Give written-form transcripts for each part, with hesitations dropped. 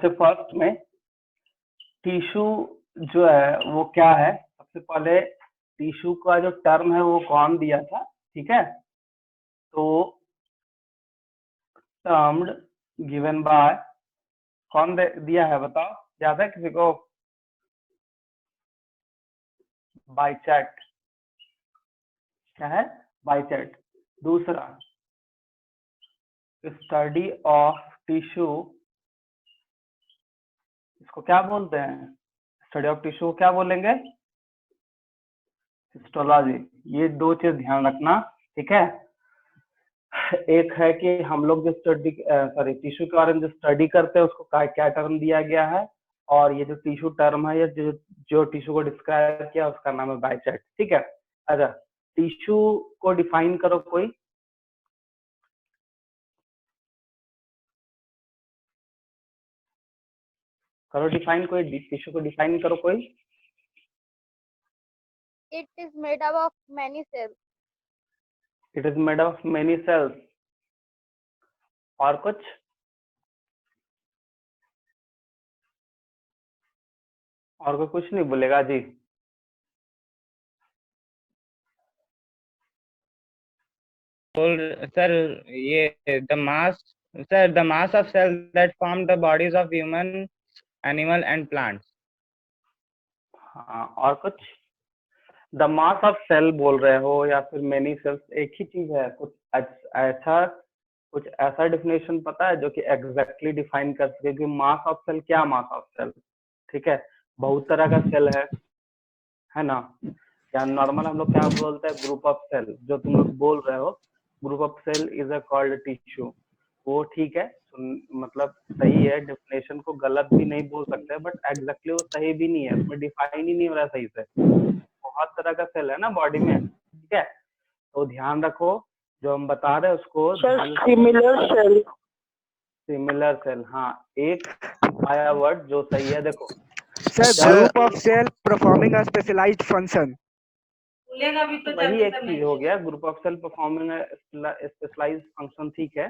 सबसे फर्स्ट में टिश्यू जो है वो क्या है, सबसे पहले टिश्यू का जो टर्म है वो कौन दिया था, ठीक है। तो टर्म्ड गिवन बाय कौन दिया है बताओ, याद है किसी को? बाइचैट, क्या है? बाइचैट। दूसरा स्टडी ऑफ टिश्यू, इसको क्या बोलते हैं? स्टडी ऑफ टिश्यू क्या बोलेंगे? हिस्टोलॉजी। ये दो चीज ध्यान रखना, ठीक है। एक है कि हम लोग जो टिश्यू के बारे में जो स्टडी करते हैं उसको क्या टर्म दिया गया है, और ये जो टिश्यू टर्म है, ये जो टिश्यू को डिस्क्राइब किया उसका नाम है बाइचैट, ठीक है। अच्छा, टिश्यू को डिफाइन करो कोई। करो डिफाइन, कोई टिश्यू को डिफाइन करो कोई। It is made up of many cells. It is made of many cells. और कुछ? और कोई कुछ नहीं बोलेगा जी? सर ये the mass of cell that form the bodies of human, animal and plants. हाँ, और कुछ? द मास ऑफ सेल बोल रहे हो या फिर मेनी सेल्स, एक ही चीज है। कुछ ऐसा डेफिनेशन पता है जो कि एग्जैक्टली डिफाइन कर सके कि मास ऑफ सेल क्या? मास ऑफ सेल, ठीक है, बहुत तरह का सेल है ना। या नॉर्मल हम लोग क्या बोलते हैं? Group of cell. जो तुम लोग बोल रहे हो group of cell is a called tissue, वो ठीक है, मतलब सही है, डेफिनेशन को गलत भी नहीं बोल सकते, बट एग्जैक्टली वो सही भी नहीं है, उसमें डिफाइन ही नहीं हो रहा सही से। बहुत तरह का सेल है ना बॉडी में, ठीक है। तो ध्यान रखो, जो हम बता रहे हैं उसको सिमिलर सेल। हाँ, एक आया वर्ड जो सही है, देखो sir group of cell performing a specialized function. वही एक चीज हो गया, group of cell performing specialized function, ठीक है।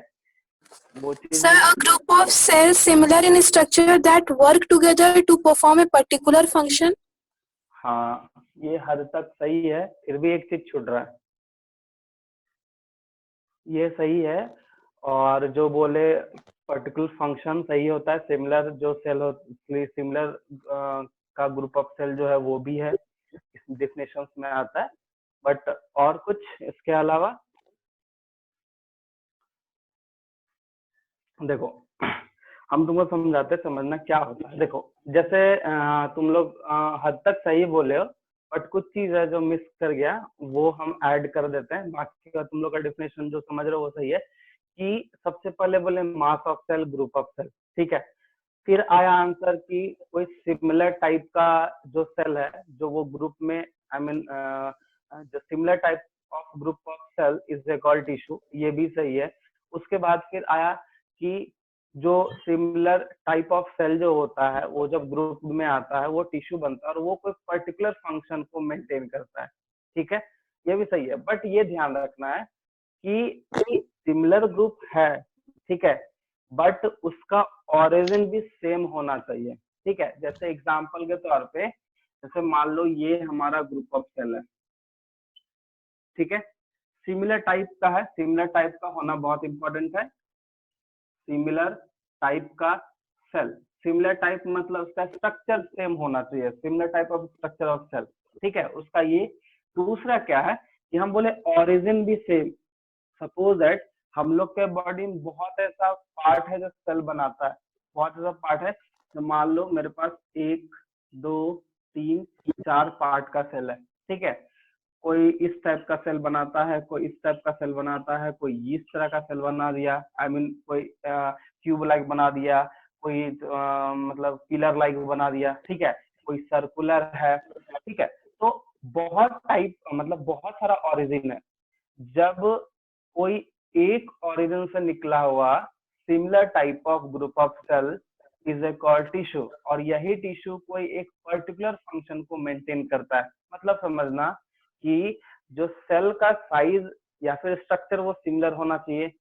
वो चीज Sir, a group of cells similar in structure that work together to perform a particular function. हाँ, ये हद तक सही है, फिर भी एक चीज छूट रहा है। ये सही है, और जो बोले पर्टिकुलर फंक्शन सही होता है। सिमिलर जो सेल हो, सिमिलर का ग्रुप ऑफ सेल जो है वो भी है, इस डेफिनेशन में आता है। बट और कुछ इसके अलावा? देखो हम तुमको समझाते, समझना क्या होता है। देखो जैसे तुम लोग हद तक सही बोले हो, बट कुछ चीज है जो मिस कर गया, वो हम ऐड कर देते हैं। बाकी का तुम लोग का डेफिनेशन जो समझ रहे हो वो सही है, कि सबसे पहले बोले mass of cell, group of cell, ठीक है। फिर आया आंसर कि कोई सिमिलर टाइप का जो सेल है, जो वो ग्रुप में, आई मीन जो similar type of group of cell is called tissue, ये भी सही है। उसके बाद फिर आया कि जो सिमिलर टाइप ऑफ सेल जो होता है वो जब ग्रुप में आता है वो टिश्यू बनता है, और वो कोई पर्टिकुलर फंक्शन को मेंटेन करता है, ठीक है, ये भी सही है। बट ये ध्यान रखना है कि सिमिलर ग्रुप है, ठीक है, बट उसका ओरिजिन भी सेम होना चाहिए, ठीक है। जैसे एग्जांपल के तौर पे, जैसे मान लो ये हमारा ग्रुप ऑफ सेल है, ठीक है, सिमिलर टाइप का है। सिमिलर टाइप का होना बहुत इंपॉर्टेंट है। सिमिलर टाइप का सेल, सिमिलर टाइप मतलब उसका स्ट्रक्चर सेम होना चाहिए, similar type of structure of cell, ठीक है, उसका ये। दूसरा क्या है कि हम बोले ओरिजिन भी सेम। सपोज दैट हम लोग के बॉडी में बहुत ऐसा पार्ट है जो सेल बनाता है, बहुत ऐसा पार्ट है। तो मान लो मेरे पास 1 2 3 4 पार्ट का सेल है, ठीक है। कोई इस टाइप का सेल बनाता है, कोई इस टाइप का सेल बनाता है, कोई इस तरह का सेल बना दिया, आई मीन कोई क्यूब लाइक बना दिया, कोई मतलब पिलर लाइक बना दिया, ठीक है, कोई सर्कुलर है, ठीक है। तो बहुत टाइप, मतलब बहुत सारा ओरिजिन है। जब कोई एक ओरिजिन से निकला हुआ similar type of group of cell is a called tissue, और यही टिश्यू कोई एक पर्टिकुलर फंक्शन को मेंटेन करता है। मतलब समझना कि जो सेल का साइज या फिर स्ट्रक्चर वो सिमिलर होना चाहिए,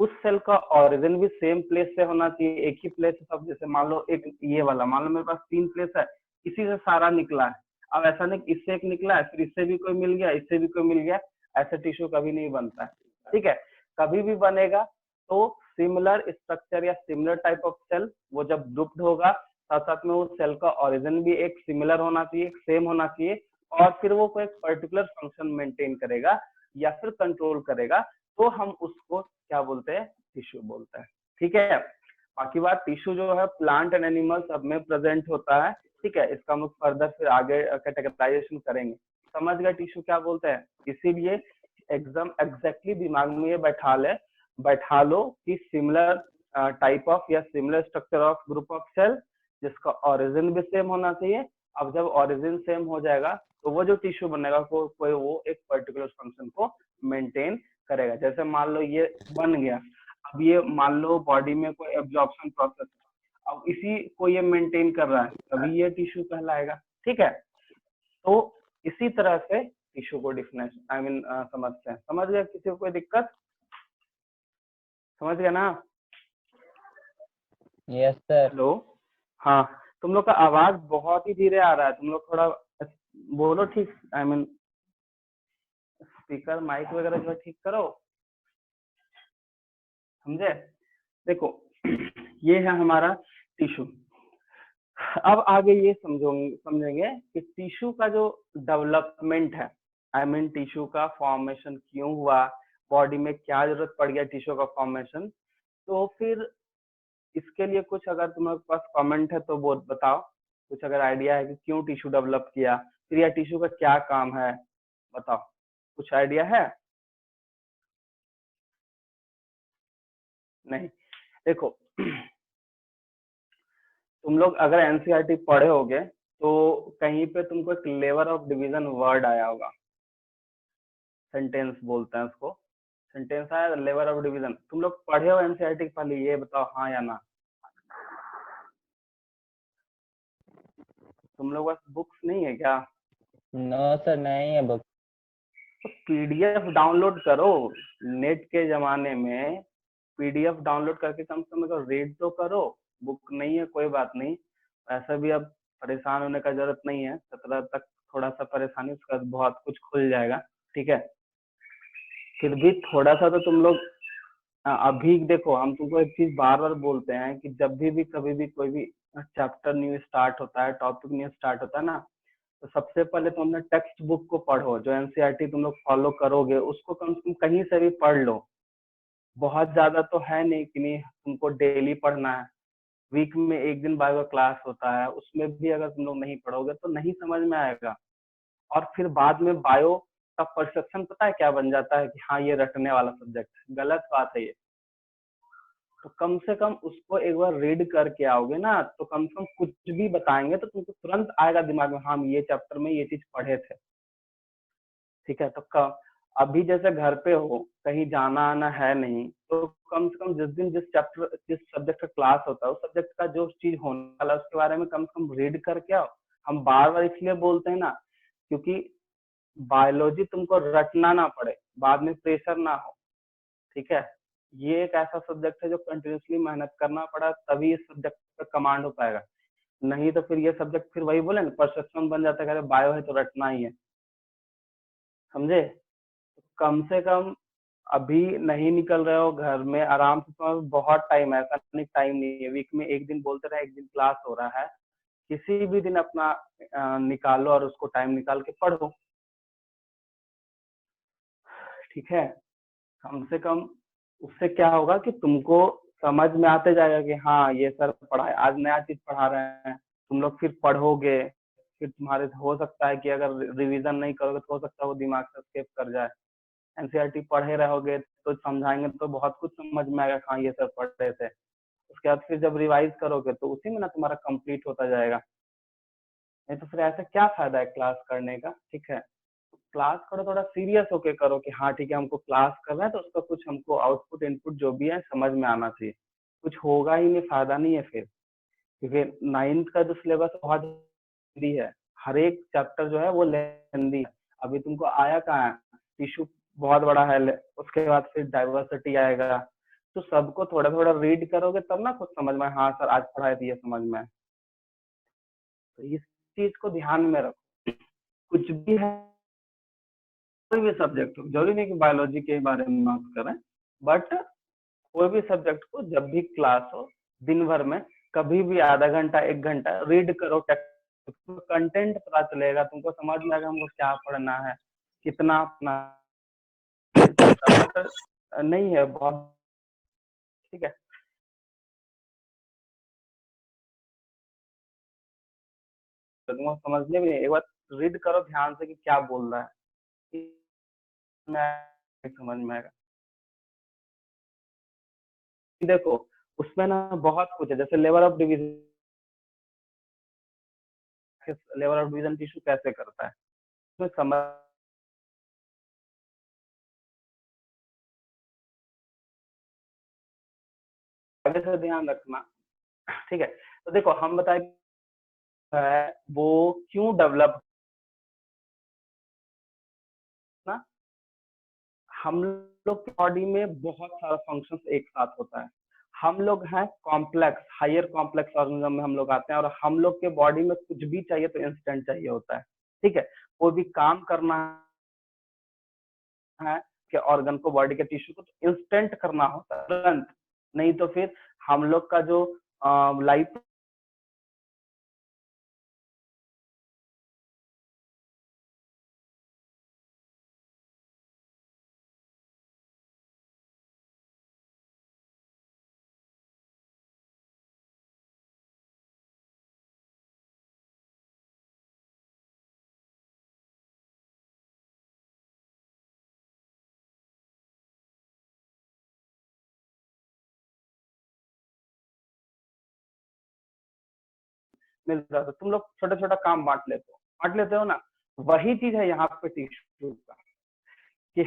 उस सेल का ओरिजिन भी सेम प्लेस से होना चाहिए, एक ही प्लेस से सब। जैसे मान लो एक ये वाला, मान लो मेरे पास 3 प्लेस है, इसी से सारा निकला है। अब ऐसा नहीं इससे एक निकला है फिर इससे भी कोई मिल गया, इससे भी कोई मिल गया, ऐसा टिश्यू कभी नहीं बनता है। ठीक है, कभी भी बनेगा तो सिमिलर स्ट्रक्चर या सिमिलर टाइप ऑफ सेल वो जब ग्रुप्ड होगा, साथ साथ में वो सेल का ओरिजिन भी एक सिमिलर होना चाहिए, एक सेम होना चाहिए, और फिर वो कोई पर्टिकुलर फंक्शन मेंटेन करेगा या फिर कंट्रोल करेगा, तो हम उसको क्या बोलते हैं, टिश्यू बोलते हैं। ठीक है, बाकी बात टिश्यू जो है प्लांट एंड एनिमल सब में प्रेजेंट होता है। ठीक है, इसका हम फर्दर फिर आगे कैटेगराइजेशन करेंगे। समझ गए टिश्यू क्या बोलते हैं? इसीलिए एकदम एग्जैक्टली दिमाग में ये बैठा लो कि सिमिलर टाइप ऑफ या similar structure of group of cell जिसका ओरिजिन भी सेम होना चाहिए। अब जब ओरिजिन सेम हो जाएगा तो वो जो टिश्यू बनेगा कोई वो एक पर्टिकुलर फंक्शन को मेंटेन करेगा। जैसे मान लो ये बन गया, अब ये मान लो बॉडी में कोई एब्जॉर्प्शन प्रोसेस, अब इसी को ये मेंटेन कर रहा है, तभी ये टिश्यू कहलाएगा। ठीक है, तो इसी तरह से टिश्यू को डिफिनेशन समझते हैं। समझ गया? किसी को कोई दिक्कत? समझ गया ना? Yes sir. हेलो, हाँ, तुम लोग का आवाज बहुत ही धीरे आ रहा है, तुम लोग थोड़ा बोलो ठीक, स्पीकर माइक वगैरह जो ठीक करो। समझे? देखो ये है हमारा टिश्यू। अब आगे ये समझेंगे कि टिश्यू का जो डेवलपमेंट है, टिश्यू का फॉर्मेशन क्यों हुआ, बॉडी में क्या जरूरत पड़ गया टिश्यू का फॉर्मेशन। तो फिर इसके लिए कुछ अगर तुम्हारे पास कमेंट है तो वो बताओ, कुछ अगर आइडिया है कि क्यों टिश्यू डेवलप किया, फिर यह टिश्यू का क्या काम है, बताओ, कुछ आइडिया है? नहीं, देखो तुम लोग अगर एनसीईआरटी पढ़े होगे तो कहीं पे तुमको एक लेवल ऑफ डिवीजन वर्ड आया होगा, सेंटेंस बोलते हैं उसको, सेंटेंस आया लेवल ऑफ डिवीजन। तुम लोग पढ़े हो एनसीईआरटी के पहले? ये बताओ हाँ या ना। तुम लोग पास बुक्स नहीं है क्या? नो सर, नहीं है बुक। तो पीडीएफ डाउनलोड करो, नेट के जमाने में पीडीएफ डाउनलोड करके कम से कम रीड तो करो। बुक नहीं है कोई बात नहीं, ऐसा भी अब परेशान होने का जरूरत नहीं है। 17 तक थोड़ा सा परेशानी, उसका बहुत कुछ खुल जाएगा। ठीक है, फिर भी थोड़ा सा तो तुम लोग अभी देखो, हम तुमको एक चीज बार बार बोलते हैं कि जब भी कभी भी कोई भी चैप्टर न्यू स्टार्ट होता है, टॉपिक न्यू स्टार्ट होता है ना, तो सबसे पहले तुम अपने टेक्स्ट बुक को पढ़ो। जो एनसीईआरटी तुम लोग फॉलो करोगे उसको कम से कम कहीं से भी पढ़ लो। बहुत ज्यादा तो है नहीं कि नहीं तुमको डेली पढ़ना है, वीक में एक दिन बायो का क्लास होता है, उसमें भी अगर तुम लोग नहीं पढ़ोगे तो नहीं समझ में आएगा। और फिर बाद में बायो का परसेप्शन पता है क्या बन जाता है कि हाँ ये रटने वाला सब्जेक्ट है। गलत बात है ये। तो कम से कम उसको एक बार रीड करके आओगे ना, तो कम से कम कुछ भी बताएंगे तो तुमको तुरंत आएगा दिमाग में, हाँ हम ये चैप्टर में ये चीज पढ़े थे। ठीक है, तो अभी जैसे घर पे हो, कहीं जाना आना है नहीं, तो कम से कम जिस दिन जिस सब्जेक्ट का क्लास होता है उस सब्जेक्ट का जो चीज होने वाला है उसके बारे में कम से कम रीड करके आओ। हम बार बार इसलिए बोलते हैं ना क्योंकि बायोलॉजी तुमको रटना ना पड़े, बाद में प्रेशर ना हो। ठीक है, ये एक ऐसा सब्जेक्ट है जो कंटिन्यूसली मेहनत करना पड़ा तभी इस सब्जेक्ट पे कमांड हो पाएगा, नहीं तो फिर ये सब्जेक्ट फिर वही बोले ना, परसेप्शन बन जाता है, बायो है तो रटना ही है। समझे? कम से कम अभी नहीं निकल रहे हो घर में आराम से, तो बहुत टाइम है, ऐसा नहीं टाइम नहीं है, वीक में एक दिन बोलते रहे एक दिन क्लास हो रहा है, किसी भी दिन अपना निकालो और उसको टाइम निकाल के पढ़ो। ठीक है, कम से कम उससे क्या होगा कि तुमको समझ में आते जाएगा कि हाँ ये सर पढ़ाए, आज नया चीज पढ़ा रहे हैं, तुम लोग फिर पढ़ोगे, फिर तुम्हारे हो सकता है कि अगर रिवीजन नहीं करोगे तो हो सकता है वो दिमाग से स्किप कर जाए। एनसीईआरटी पढ़े रहोगे तो समझाएंगे तो बहुत कुछ समझ में आएगा, हाँ ये सर पढ़ रहे थे। उसके बाद फिर जब रिवाइज करोगे तो उसी में ना तुम्हारा कंप्लीट होता जाएगा। नहीं तो फिर ऐसा क्या फायदा है क्लास करने का। ठीक है, क्लास करो, थोड़ा सीरियस होके करो कि हाँ ठीक है हमको क्लास करना है तो उसका कुछ हमको आउटपुट इनपुट जो भी है समझ में आना चाहिए। कुछ होगा ही नहीं, फायदा नहीं है फिर, क्योंकि 9th का जो सिलेबस बहुत लेंदी है, हर एक चैप्टर जो है वो लेंदी है। अभी तुमको आया कहाँ है, टिश्यू बहुत बड़ा है, उसके बाद फिर डाइवर्सिटी आएगा, तो सबको थोड़ा थोड़ा रीड करोगे तब ना कुछ समझ में, हाँ सर आज पढ़ाए थे ये समझ में। तो इस चीज को ध्यान में रखो, कुछ भी है, कोई भी सब्जेक्ट हो, जरूरी नहीं कि बायोलॉजी के बारे में बात करें, बट कोई भी सब्जेक्ट को जब भी क्लास हो, दिन भर में कभी भी आधा घंटा 1 घंटा रीड करो, टेक्स्ट कंटेंट पता चलेगा, तुमको समझ में आएगा हमको क्या पढ़ना है, कितना अपना बट नहीं है बहुत, ठीक है। तो तुमको समझने में एक बार रीड करो ध्यान से कि क्या बोल रहा है, समझ में आएगा। देखो उसमें ना बहुत कुछ है, जैसे level of division, level of division tissue कैसे करता है, उसमें समझ आगे से ध्यान रखना, ठीक है। तो देखो हम बताए वो क्यों डेवलप ना, हम लोग की बॉडी में बहुत सारा फंक्शंस एक साथ होता है, हम लोग हैं कॉम्प्लेक्स, हायर कॉम्प्लेक्स ऑर्गेनिज्म में हम लोग आते हैं, और हम लोग के बॉडी में कुछ भी चाहिए तो इंस्टेंट चाहिए होता है, ठीक है। कोई भी काम करना है कि ऑर्गन को, बॉडी के टिश्यू को तो इंस्टेंट करना होता है, तुरंत, नहीं तो फिर हम लोग का जो लाइफ मिल रहा था, तुम लोग छोटा छोटा काम बांट लेते हो ना, वही चीज है यहाँ पे टिश्यू का, कि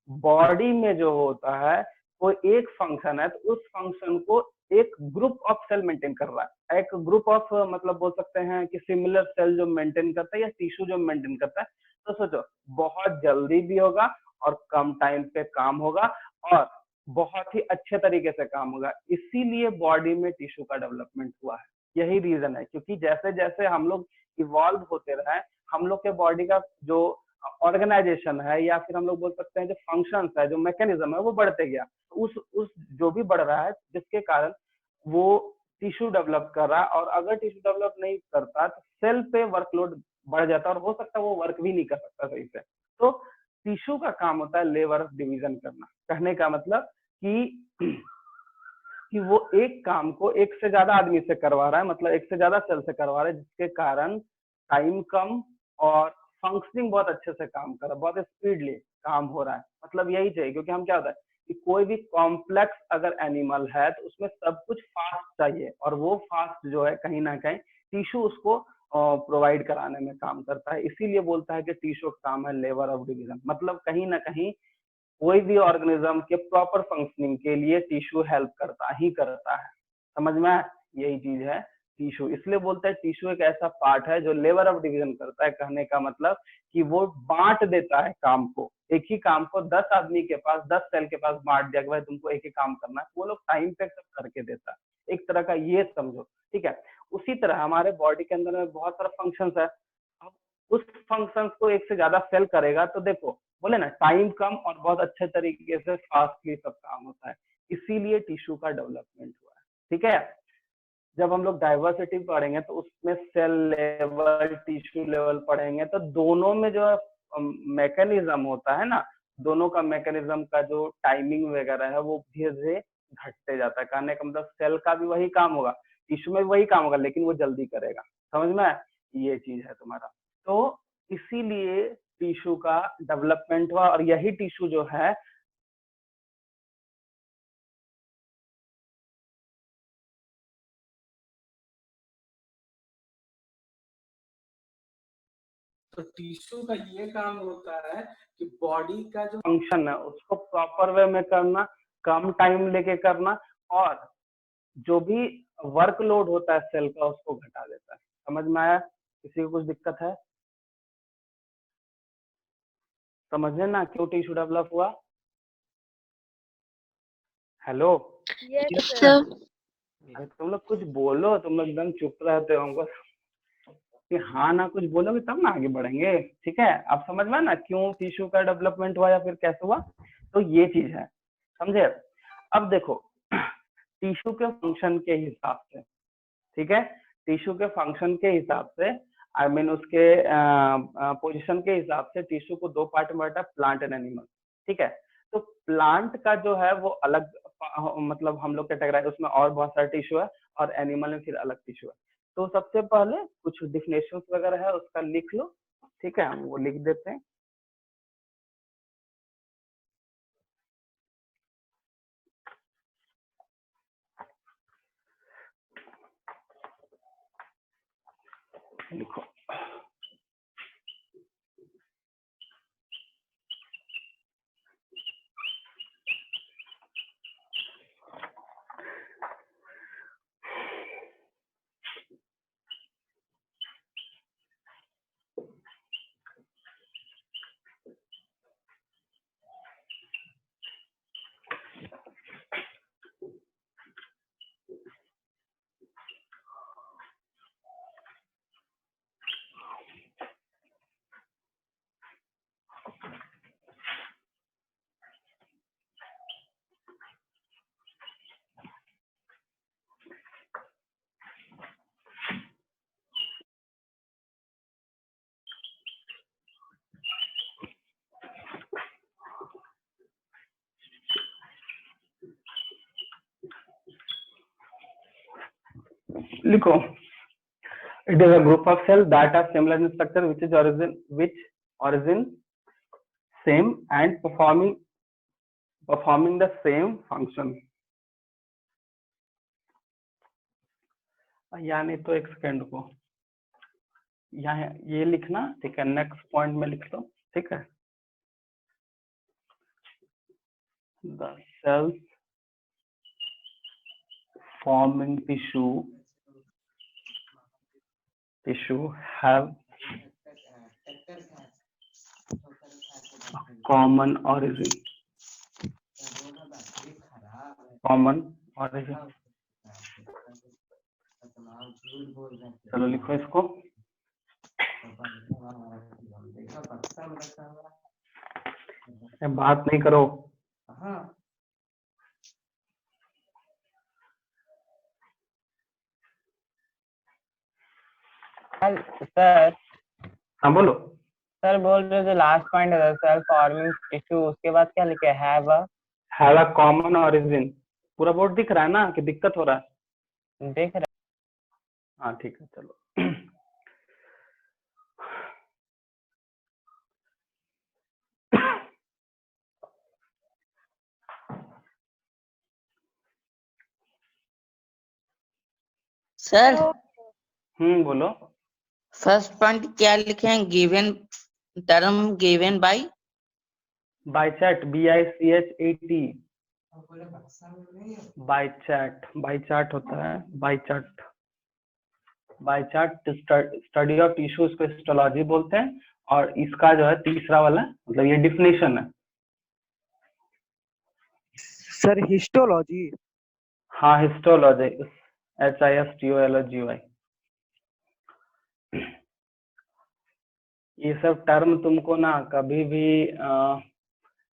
बॉडी में जो होता है कोई एक फंक्शन है तो उस फंक्शन को एक ग्रुप ऑफ सेल मेंटेन कर रहा है, एक ग्रुप ऑफ मतलब बोल सकते हैं कि सिमिलर सेल जो मेंटेन करता है या टिश्यू जो मेंटेन करता है। तो सोचो बहुत जल्दी भी होगा और कम टाइम पे काम होगा और बहुत ही अच्छे तरीके से काम होगा, इसीलिए बॉडी में टिश्यू का डेवलपमेंट हुआ है, यही रीजन है। क्योंकि जैसे जैसे हम लोग इवॉल्व होते रहे, हम लोग के बॉडी का जो ऑर्गेनाइजेशन है या फिर हम लोग बोल सकते हैं जो फंक्शंस है, जो मैकेनिज्म है, वो बढ़ते गया, उस जो भी बढ़ रहा है जिसके कारण वो टिश्यू डेवलप कर रहा है, और अगर टिश्यू डेवलप नहीं करता तो सेल पे वर्कलोड बढ़ जाता है और हो सकता है वो वर्क भी नहीं कर सकता सही से। तो टिश्यू का काम होता है लेवल ऑफ डिवीजन करना, कहने का मतलब कि वो एक काम को एक से ज्यादा आदमी से करवा रहा है, मतलब एक से ज्यादा सेल से करवा रहा है, जिसके कारण टाइम कम और फंक्शनिंग बहुत अच्छे से काम कर रहा है, बहुत स्पीडली काम हो रहा है, मतलब यही चाहिए। क्योंकि हम क्या होता है कि कोई भी कॉम्प्लेक्स अगर एनिमल है तो उसमें सब कुछ फास्ट चाहिए, और वो फास्ट जो है कहीं ना कहीं टिश्यू उसको प्रोवाइड कराने में काम करता है, इसीलिए बोलता है कि टिश्यू का काम है लेवल ऑफ डिवीजन, मतलब कहीं ना कहीं कोई भी ऑर्गेनिज्म के प्रॉपर फंक्शनिंग के लिए टिश्यू हेल्प करता ही करता है, समझ में आया? यही चीज है टिश्यू, इसलिए बोलते हैं टिश्यू एक ऐसा पार्ट है जो लेवल ऑफ डिवीजन करता है, कहने का मतलब कि वो बांट देता है काम को, एक ही काम को 10 आदमी के पास, 10 सेल के पास बांट दिया कि भाई तुमको एक ही काम करना है, वो लोग टाइम पे सब करके देता है, एक तरह का ये समझो, ठीक है। उसी तरह हमारे बॉडी के अंदर में बहुत सारा फंक्शंस है, अब उस फंक्शंस को एक से ज्यादा सेल करेगा तो देखो बोले ना टाइम कम और बहुत अच्छे तरीके से फास्टली सब काम होता है, इसीलिए टिश्यू का डेवलपमेंट हुआ है, ठीक है। जब हम लोग डाइवर्सिटी पढ़ेंगे तो उसमें सेल लेवल टिश्यू लेवल पढ़ेंगे, तो दोनों में जो मैकेनिज्म होता है ना, दोनों का मैकेनिज्म का जो टाइमिंग वगैरह है वो धीरे धीरे घटते जाता है, कहने का मतलब सेल का भी वही काम होगा, टिश्यू में भी वही काम होगा, लेकिन वो जल्दी करेगा, समझ में? ये चीज है तुम्हारा। तो इसीलिए टिश्यू का डेवलपमेंट हुआ, और यही टिश्यू जो है तो टिश्यू का ये काम होता है कि बॉडी का जो फंक्शन है उसको प्रॉपर वे में करना, कम टाइम लेके करना, और जो भी वर्कलोड होता है सेल का उसको घटा देता है, समझ में आया? किसी को कुछ दिक्कत है? समझ लेना क्यों टिश्यू डेवलप हुआ। Hello, Yes, Yes, sir. sir. अरे तुम लोग कुछ बोलो, तुम लोग एकदम चुप रहते हो, हमको कि हाँ ना कुछ बोलोगे तब ना आगे बढ़ेंगे। ठीक है, आप समझ में ना क्यों टिश्यू का डेवलपमेंट हुआ या फिर कैसे हुआ, तो ये चीज है, समझे। अब देखो टिश्यू के फंक्शन के हिसाब से, ठीक है, टिश्यू के फंक्शन के हिसाब से, आई मीन उसके पोजीशन के हिसाब से टिश्यू को दो पार्ट में बांटा, प्लांट एंड एनिमल। ठीक है, तो प्लांट का जो है वो अलग, मतलब हम लोग कैटेगराइज, उसमें और बहुत सारे टिश्यू है, और एनिमल में फिर अलग टिश्यू है। तो सबसे पहले कुछ डिफिनेशन वगैरह है उसका लिख लो, ठीक है, हम वो लिख देते हैं। लिखो, लिखो, it is a group of cells that are similar in structure which origin same and performing the same function। यानी तो एक सेकंड को यहाँ ये लिखना, ठीक है, नेक्स्ट पॉइंट में लिख लो, ठीक है। The cells forming tissue have common origin। चलो लिखो इसको, बात नहीं करो। सर हाँ बोलो। सर बोल रहे जो लास्ट पॉइंट है सेल्फ फॉर्मिंग टिश्यू, उसके बाद क्या लिखे, हैव अ कॉमन ऑरिजिन। पूरा बोर्ड दिख रहा है ना कि दिक्कत हो रहा है? देख रहे। हाँ ठीक है, चलो सर बोलो। फर्स्ट पॉइंट क्या लिखे हैं, given term given by Bichat, BICHAT, Bichat होता है, बाइचैट स्टडी ऑफ टिश्यूज को हिस्टोलॉजी बोलते हैं, और इसका जो है तीसरा वाला, मतलब ये डिफिनेशन है। Sir histology. हाँ हिस्टोलॉजी, HISTOLOGY। ये सब टर्म तुमको ना कभी भी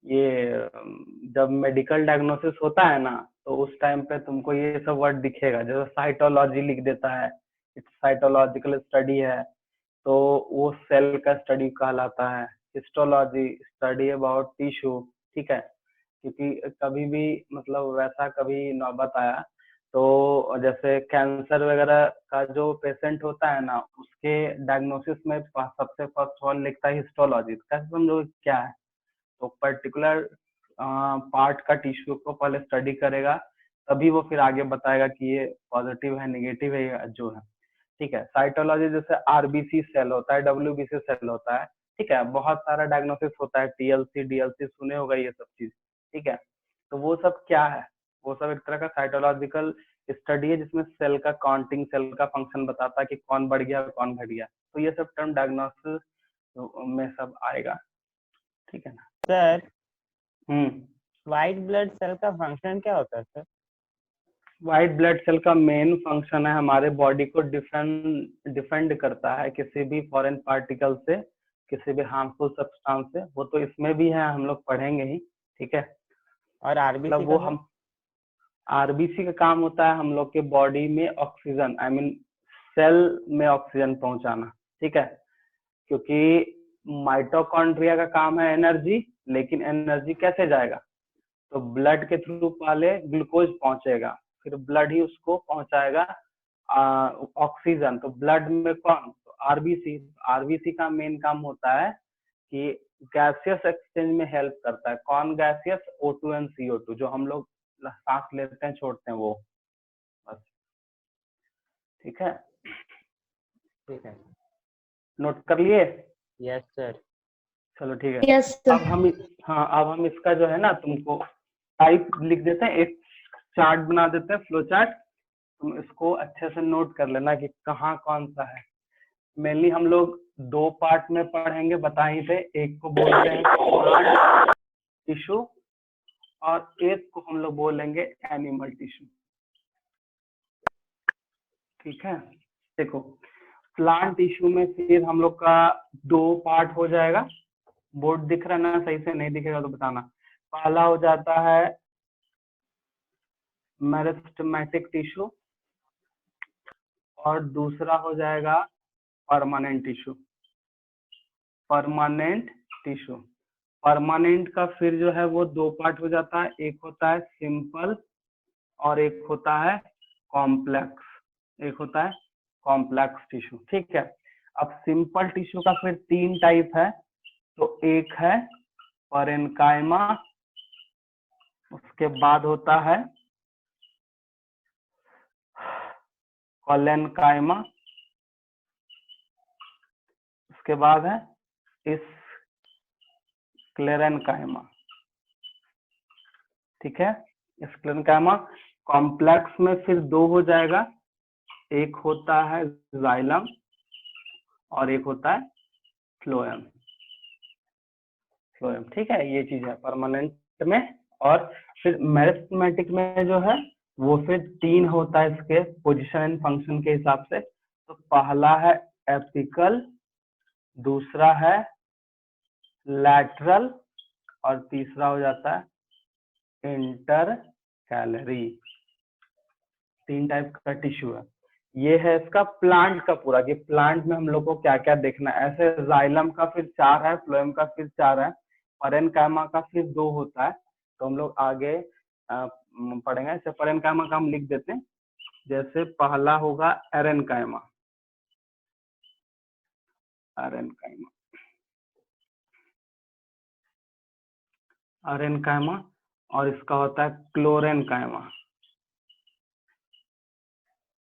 ये जब मेडिकल डायग्नोसिस होता है ना, तो उस टाइम पे तुमको ये सब वर्ड दिखेगा। जैसे साइटोलॉजी लिख देता है, इट्स साइटोलॉजिकल स्टडी है, तो वो सेल का स्टडी कहलाता है। हिस्टोलॉजी स्टडी अबाउट टिश्यू, ठीक है, क्योंकि कभी भी मतलब वैसा कभी नौबत आया तो जैसे कैंसर वगैरह का जो पेशेंट होता है ना, उसके डायग्नोसिस में सबसे फर्स्ट वन लिखता है हिस्टोलॉजी। कैसे समझो क्या है, तो पर्टिकुलर पार्ट का टिश्यू को पहले स्टडी करेगा, तभी वो फिर आगे बताएगा कि ये पॉजिटिव है, नेगेटिव है, या जो है, ठीक है। साइटोलॉजी जैसे RBC सेल होता है, WBC सेल होता है, ठीक है, बहुत सारा डायग्नोसिस होता है, TLC DLC सुने होगा ये सब चीज, ठीक है। तो वो सब क्या है, वो सब एक तरह का साइटोलॉजिकल स्टडी है, जिसमें सेल का काउंटिंग, सेल का फंक्शन बताता है कि कौन बढ़ गया कौन घट गया। तो ये सब टर्म डायग्नोसिस में सब आएगा, ठीक है ना सर। व्हाइट ब्लड सेल का फंक्शन क्या होता है सर? व्हाइट ब्लड सेल का मेन फंक्शन है हमारे बॉडी को डिफेंड करता है किसी भी फॉरेन पार्टिकल से, किसी भी हार्मफुल सब्सटेंस से। वो तो इसमें भी है, हम लोग पढ़ेंगे ही, ठीक है। और आरबीसी मतलब वो का हम आरबीसी का काम होता है हम लोग के बॉडी में ऑक्सीजन, आई मीन सेल में ऑक्सीजन पहुंचाना, ठीक है। क्योंकि माइटोकॉन्ड्रिया का काम है एनर्जी, लेकिन एनर्जी कैसे जाएगा? तो ब्लड के थ्रू पहले ग्लूकोज पहुंचेगा, फिर ब्लड ही उसको पहुंचाएगा ऑक्सीजन। तो ब्लड में कौन? तो आरबीसी। आरबीसी का मेन काम होता है कि गैसियस एक्सचेंज में हेल्प करता है। कौन गैसियस? O2 एंड CO2, जो हम लोग सांस लेते हैं छोड़ते हैं वो, बस। ठीक है, ठीक है। नोट कर लिए? Yes sir. चलो ठीक है। Yes, sir. अब हम इसका जो है ना, तुमको टाइप लिख देते हैं, एक चार्ट बना देते हैं, फ्लो चार्ट। तुम इसको अच्छे से नोट कर लेना कि कहाँ कौन सा है। मेनली हम लोग दो पार्ट में पढ़ेंगे, बता ही थे। एक को बोलते हैं प्लांट टिश्यू और एक को हम लोग बोलेंगे एनिमल टिश्यू, ठीक है। देखो, प्लांट टिश्यू में फिर हम लोग का दो पार्ट हो जाएगा। बोर्ड दिख रहा है ना? सही से नहीं दिखेगा तो बताना। पहला हो जाता है मेरिस्टेमेटिक टिश्यू और दूसरा हो जाएगा permanent tissue. Permanent tissue, permanent का फिर जो है वो दो पार्ट हो जाता है। एक होता है सिंपल और एक होता है कॉम्प्लेक्स। एक होता है कॉम्प्लेक्स टिश्यू, ठीक है। अब सिंपल टिश्यू का फिर तीन टाइप है। तो एक है परेनकाइमा, उसके बाद होता है कोलेनकाइमा, उसके बाद है स्क्लेरेनकाइमा, ठीक है। स्क्लेरेनकाइमा। कॉम्प्लेक्स में फिर दो हो जाएगा, एक होता है जाइलम और एक होता है फ्लोएम। फ्लोएम, ठीक है। ये चीज है परमानेंट में। और फिर मेरिस्टेमेटिक में जो है वो फिर तीन होता है इसके पोजीशन एंड फंक्शन के हिसाब से। तो पहला है एपिकल, दूसरा है लैटरल और तीसरा हो जाता है इंटर कैलरी। तीन टाइप का टिश्यू है। ये है इसका प्लांट का पूरा, कि प्लांट में हम लोग को क्या क्या देखना है। ऐसे जाइलम का फिर चार है, फ्लोएम का फिर चार है, परेनकाइमा का फिर दो होता है। तो हम लोग आगे पढ़ेंगे। ऐसे परेनकाइमा का हम लिख देते हैं। जैसे पहला होगा एरेनकाइमा। Aerenchyma, aerenchyma. और इसका होता है क्लोरेनकाइमा।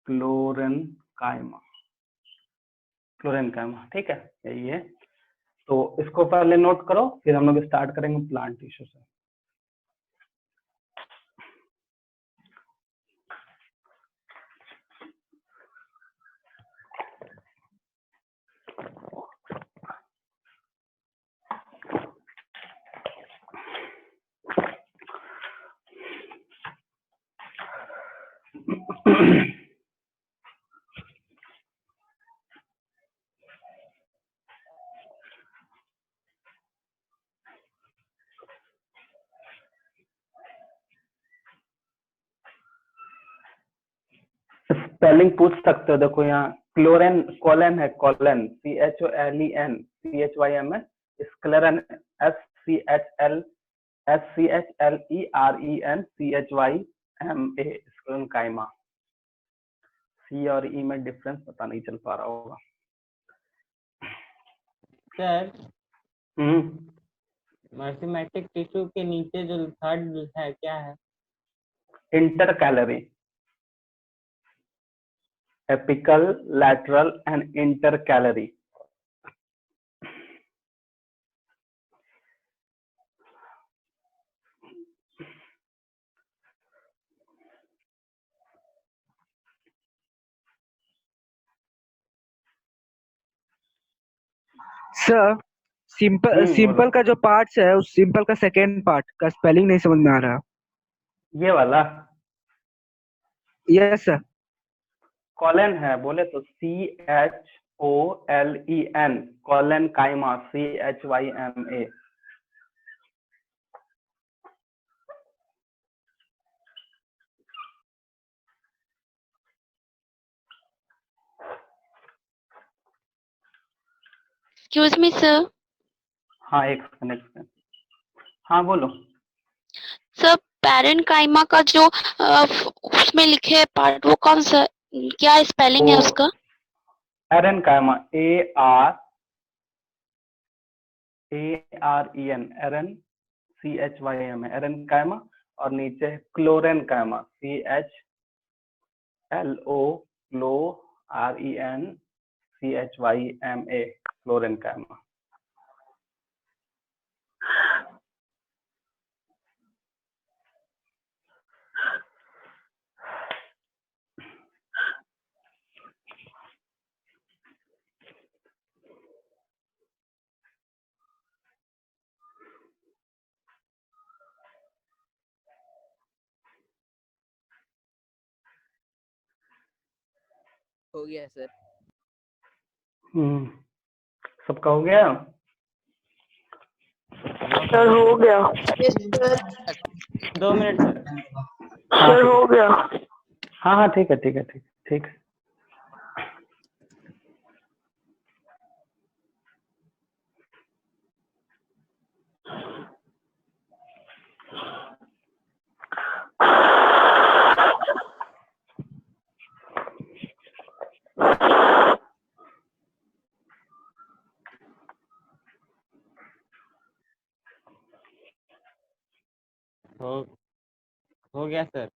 क्लोरेनकाइमा, क्लोरेनकाइमा, ठीक है। यही है। तो इसको पहले नोट करो, फिर हम लोग स्टार्ट करेंगे प्लांट टिश्यू से। स्पेलिंग पूछ सकते हो, देखो यहाँ क्लोरेन, कोलेन है, कोलेन CHOLEN CHYMN, स्क्लेरन SCHLEREN स्क्लेरेनकाइमा। सी और ई में डिफरेंस पता नहीं चल पा रहा होगा। सर हम्म, मेरिस्टेमेटिक टिश्यू के नीचे जो थर्ड है क्या है? Inter calorie, apical, lateral and inter calorie. Sir, simple बोलो। का जो पार्ट्स है उस सिंपल का सेकेंड पार्ट का स्पेलिंग नहीं समझ में आ रहा। ये वाला यस सर। कॉलन है, बोले तो CHOLEN, collenchyma, CHYMA। Excuse me, sir. हाँ एक सेकंड, हाँ बोलो। सर पैरेन्काइमा का जो उसमें लिखे है पार्ट वो कौन सा, क्या स्पेलिंग है वो उसका? एरन कायमा, AREN, एरन CHYM, एरन कायमा। और नीचे है क्लोरेन कायमा, CHLO, REN CHYMA, क्लोरेन कायमा। हो गया सर। सबका हो गया? सर हो गया। 2 मिनट सर। सर हो गया। हाँ हाँ ठीक है ठीक है ठीक है। हो गया सर।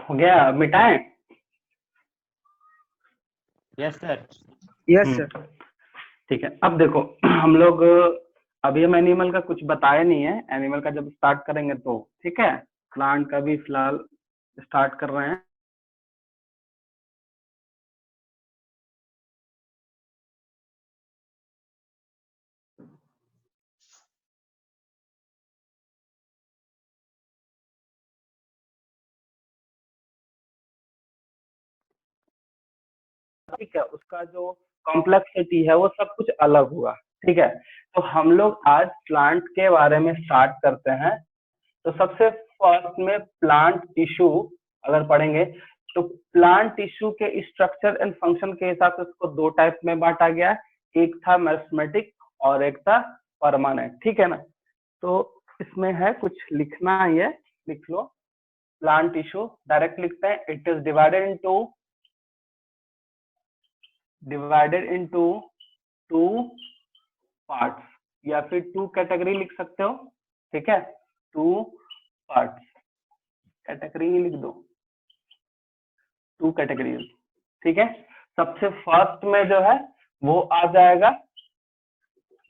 हो गया, मिटाएं? Yes sir. Yes sir. ठीक है, अब देखो हम लोग अभी हम एनिमल का कुछ बताया नहीं है, एनिमल का जब स्टार्ट करेंगे तो ठीक है। प्लांट का भी फिलहाल स्टार्ट कर रहे हैं। ठीक है, उसका जो कॉम्प्लेक्सिटी है वो सब कुछ अलग हुआ। ठीक है, तो हम लोग आज प्लांट के बारे में स्टार्ट करते हैं। तो सबसे फर्स्ट में प्लांट टिश्यू अगर पढ़ेंगे तो प्लांट टिश्यू के स्ट्रक्चर एंड फंक्शन के हिसाब से उसको दो टाइप में बांटा गया है, एक था मेरिस्टेमेटिक और एक था परमानेंट। ठीक है ना, तो इसमें है कुछ लिखना ही है, लिख लो। प्लांट टिश्यू डायरेक्ट लिखते हैं, it is divided into two parts, या फिर टू कैटेगरी लिख सकते हो। ठीक है, टू पार्ट्स, कैटेगरी ही लिख दो, टू कैटेगरीज। ठीक है, सबसे फर्स्ट में जो है वो आ जाएगा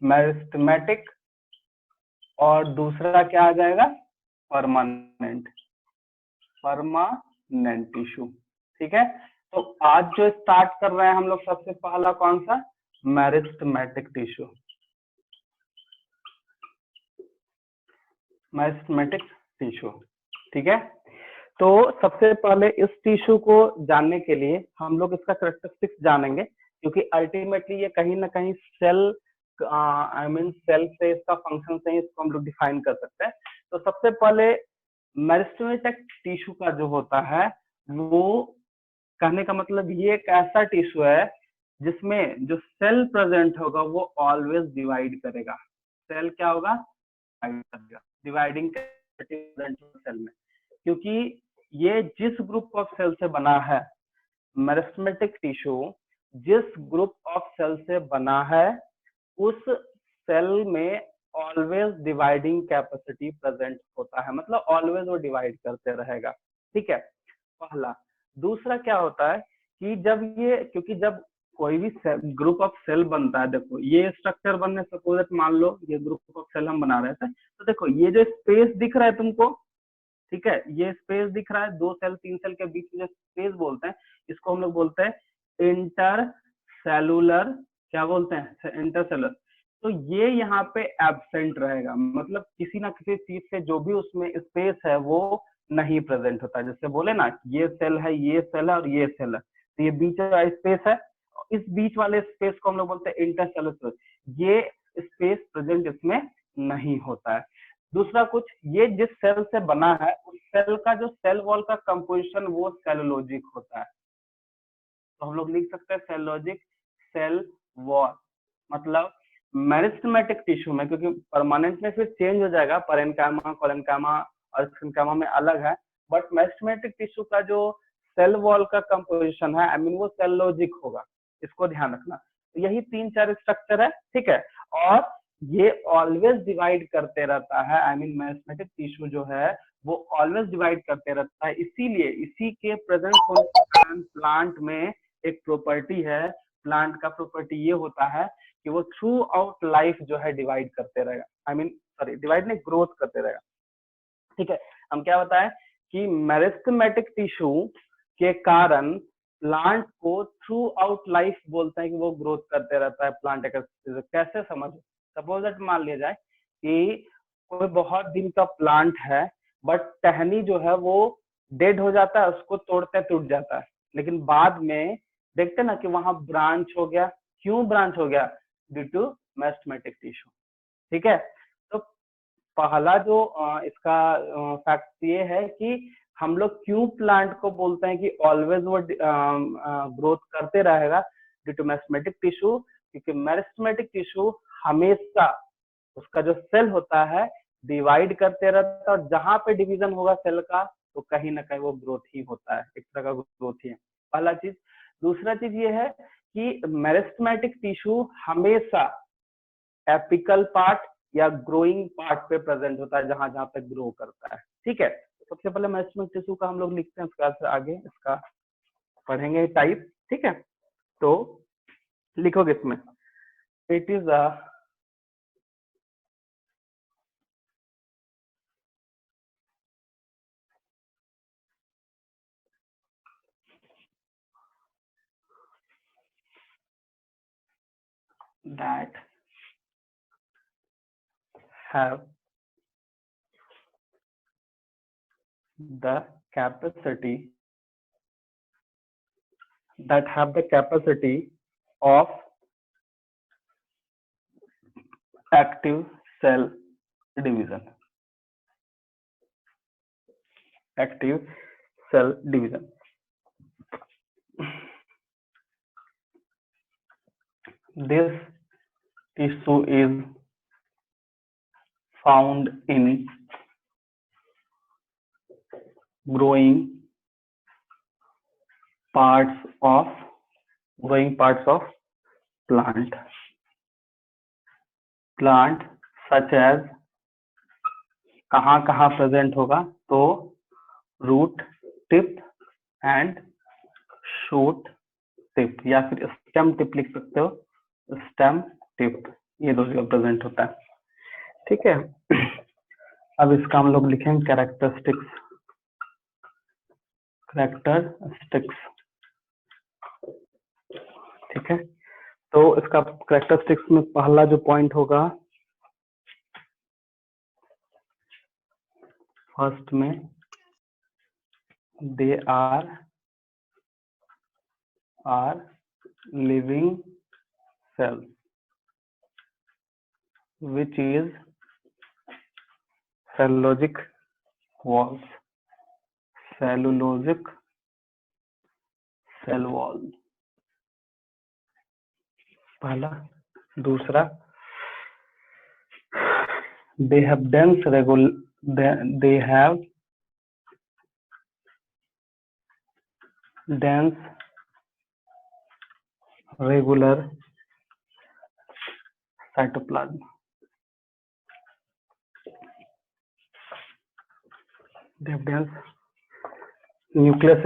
मेरिस्टेमेटिक और दूसरा क्या आ जाएगा, परमानेंट टिश्यू। ठीक है, तो आज जो स्टार्ट कर रहे हैं हम लोग सबसे पहला कौन सा, मेरिस्टेमेटिक टिश्यू। मेरिस्टेमेटिक टिश्यू, ठीक है। तो सबसे पहले इस टिश्यू को जानने के लिए हम लोग इसका कैरेक्टरिस्टिक्स जानेंगे, क्योंकि अल्टीमेटली ये कहीं ना कहीं सेल सेल से, इसका फंक्शन से ही इसको हम लोग डिफाइन कर सकते हैं। तो सबसे पहले मेरिस्टेमेटिक टिश्यू का जो होता है, वो कहने का मतलब ये एक ऐसा टिश्यू है जिसमें जो सेल प्रेजेंट होगा वो ऑलवेज डिवाइड करेगा। सेल क्या होगा, डिवाइडिंग सेल में, क्योंकि ये जिस ग्रुप ऑफ सेल से बना है, मेरिस्टेमेटिक टिश्यू जिस ग्रुप ऑफ सेल से बना है उस सेल में ऑलवेज डिवाइडिंग कैपेसिटी प्रेजेंट होता है, मतलब ऑलवेज वो डिवाइड करते रहेगा। ठीक है, पहला। दूसरा क्या होता है कि जब ये, क्योंकि जब कोई भी ग्रुप ऑफ सेल बनता है, देखो ये स्ट्रक्चर बनने, सपोज मान लो ये ग्रुप ऑफ सेल हम बना रहे थे, तो देखो ये जो स्पेस दिख रहा है तुमको, ठीक है, ये स्पेस दिख रहा है 2 सेल 3 सेल के बीच में जो स्पेस बोलते हैं, इसको हम लोग बोलते हैं इंटरसेलुलर, क्या बोलते हैं, इंटरसेलुलर। तो ये यहाँ पे एब्सेंट रहेगा, मतलब किसी ना किसी चीज से जो भी उसमें स्पेस है वो नहीं प्रेजेंट होता। जैसे बोले ना ये सेल है, ये सेल है और ये सेल है, तो ये बीच वाला स्पेस है, इस बीच वाले स्पेस को हम लोग बोलते हैं इंटरसेलुलर। ये स्पेस प्रेजेंट इसमें नहीं होता है। दूसरा कुछ, ये जिस सेल से बना है उस सेल का जो सेल वॉल का कंपोजिशन वो सेलुलोजिक होता है। तो हम लोग लिख सकते हैं सेलुलोजिक सेल वॉल। मतलब मेरिस्टेमेटिक टिश्यू में, क्योंकि परमानेंट में फिर चेंज हो जाएगा, पैरेन्काइमा कोलेन्काइमा और स्फिन्काइमा में अलग है, बट मेरिस्टेमेटिक टिश्यू का जो सेल वॉल का कंपोजिशन है आई मीन वो सेलुलोजिक होगा, इसको ध्यान रखना। तो यही 3-4 स्ट्रक्चर है, ठीक है, और ये ऑलवेज डिवाइड करते रहता है, आई मीन मेरिस्टेमेटिक टिश्यू जो है वो ऑलवेज डिवाइड करते रहता है। इसीलिए इसी के प्रेजेंट होने के कारण प्लांट में एक प्रॉपर्टी है, प्लांट का प्रॉपर्टी ये होता है कि वो थ्रू आउट लाइफ जो है डिवाइड करते रहेगा, आई मीन सॉरी डिवाइड नहीं, ग्रोथ करते रहेगा। ठीक है, हम क्या बताएं कि मेरिस्टेमेटिक टिश्यू के कारण प्लांट को थ्रू आउट लाइफ बोलते हैं कि वो ग्रोथ करते रहता है प्लांट। कैसे समझो, सपोज दैट मान लिया जाए कि कोई बहुत दिन का प्लांट है, बट टहनी जो है वो डेड हो जाता है, उसको तोड़ते टूट जाता है, लेकिन बाद में देखते ना कि वहां ब्रांच हो गया। क्यों ब्रांच हो गया? Due to meristematic tissue. ठीक है, तो पहला जो इसका फैक्ट ये है कि हम लोग क्यों प्लांट को बोलते हैं कि ऑलवेज वो ग्रोथ करते रहेगा ड्यू टू मेरिस्टेमेटिक टिश्यू, क्योंकि मेरिस्टेमेटिक टिश्यू हमेशा उसका जो सेल होता है डिवाइड करते रहता है, और जहां पे डिवीजन होगा सेल का तो कहीं ना कहीं वो ग्रोथ ही होता है, एक तरह का ग्रोथ ही है, पहला चीज। दूसरा चीज ये है कि मेरिस्टेमेटिक टिश्यू हमेशा एपिकल पार्ट या ग्रोइंग पार्ट पे प्रेजेंट होता है, जहां जहां पे ग्रो करता है। ठीक है, सबसे पहले मेरिस्टेमेटिक टिश्यू का हम लोग लिखते हैं, उसके बाद से आगे इसका पढ़ेंगे टाइप। ठीक है, तो लिखोगे इसमें it is a that have the capacity of active cell division. Active cell division. This tissue is found in growing parts of plant such as, कहाँ प्रेजेंट होगा? तो root tip and shoot tip, या फिर stem tip लिख सकते हो, stem tip, ये दो जगह प्रेजेंट होता है। ठीक है, अब इसका हम लोग लिखेंगे कैरेक्टरिस्टिक्स। ठीक है, तो इसका कैरेक्टरिस्टिक्स में पहला जो पॉइंट होगा, फर्स्ट में they are living cell which is cellulosic walls, cellulosic cell wall, पहला। दूसरा, they have dense regular cytoplasm. They have dense, nucleus